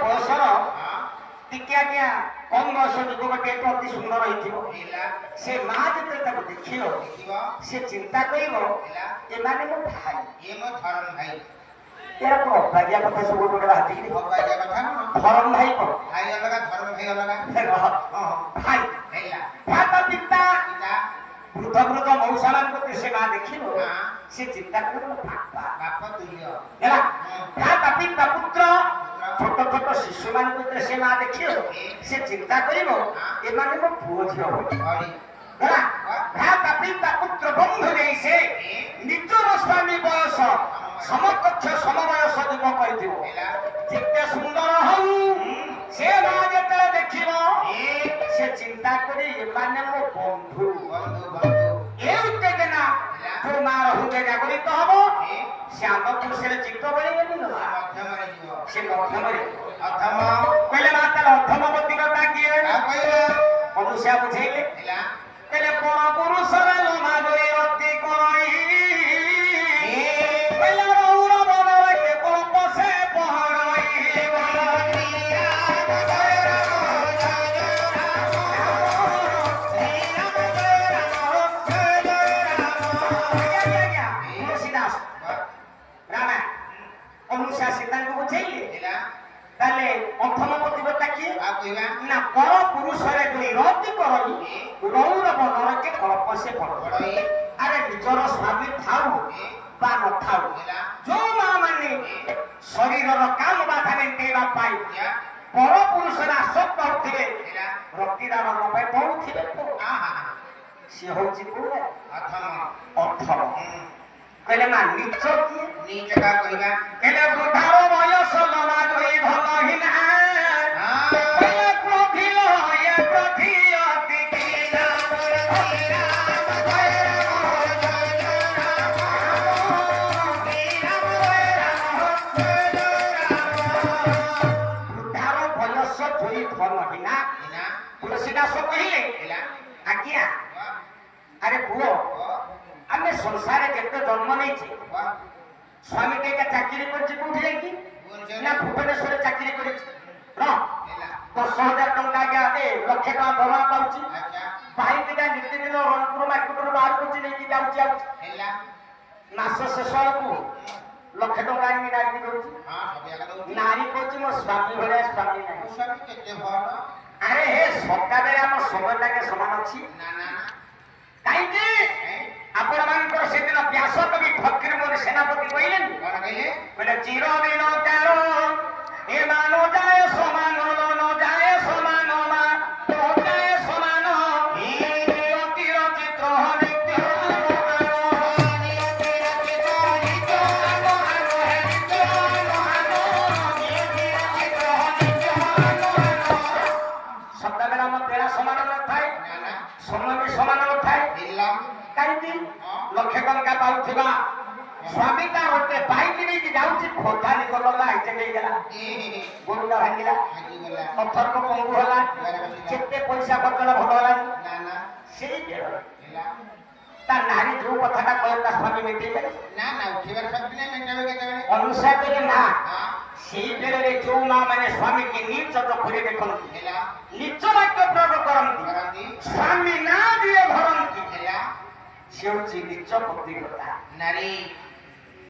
बयसर टिके आज्ञा कम बयस युवकटे तो अति सुंदर से माँ जो देख से चिंता कर मो भाई ये मो धर्म भाई यार को अबागिया कथा सब गोटे बात अबागिया कथा धर्म भाई को भाई अलग धर्म भाई अलग भाई भ्राता पिता वृद्ध वृद्ध मौसा मान से माँ देख से चिंता कर बाप तुल्य भ्राता पिता पुत्र छोट छोट शिशु मान से माँ देख से चिंता कर मो पुओ झी भ्राता पिता पुत्र बंधु जैसे निजर स्वामी बयस समकक्ष समवयस युवक जिते सुंदर हूँ से माँ जो देख से चिंता करी मो बंधु ये उत्तेजना जो माँ हृदय जागरित हम से आम पुरुष चित्त बड़े से मध्यम कहले माँ तेल अधमवती कथा किए अनुषा बुझेले कहले पर पुरुष लोमा जोई अति करई कहले रौर बनर के कोप से पहरई अनुषा सीता को बुझेले ताले अधमवती कथा किए ना पर पुरुष रे जोई रति करई रौर बनर के कोप से पहरई अरे निजर स्वामी थाऊ बा न थाऊ जो माँ माने शरीर काम बाधा मेटेवा पाई पर पुरुष आसक्त होते रतिदान नपाई पड़ुवे तो सी हूँ अधम कहले ना नीच किए नीच का कहला कहले बुढ़ार बयस लमा जोई भल हिना कहले प्रथिल ये प्रथि अति कीना बुढ़ार बयस जोई भल हिना तुलसीदास कहले आज्ञा अरे पुओ आमे संसार केते जन्म नहीं स्वामी के चाकरी कर भुवनेश्वर चाकरी कर 10,000 टंका लक्ष टका दरमा पाँच बाइक नीतिदिन रणपुर मार्केट बाहर कर मास शेष को लक्ष टका नारी कर नारी कह मो स्वामी भाया स्वामी ना अरे हे सदा बेले आम समय लगे समान अच्छी कहीं आपण मानकर से दिन व्यास कवि फकीर मोर सेनापति कहले चिर दिन तारो ए मानो जाए समान न जाए समान मा तो जाए समान ए अतिर चित्र नित्य सदा बेला म पेड़ा समान न थाए समय भी समान न थाए कहीं लक्ष टंका पाउथिबा स्वामी ता होते बाइक नहीं जाउची खोटा निकल गला आइते नहीं गला गोरुला भांगिला पत्थर को पंगु होला केते पैसा खर्चला भलो होला ना सेही बेला ता नारी जो कथाटा कहता स्वामी मेटे ना उठिबार शक्ति नहीं मेटावे केते अनुसार के ना सेही बेले जो मां माने स्वामी की नीच चखुरे देखन नीच वाक्य प्रयोग करंती स्वामी ना दिए भरंती से नीच पतिव्रता नारी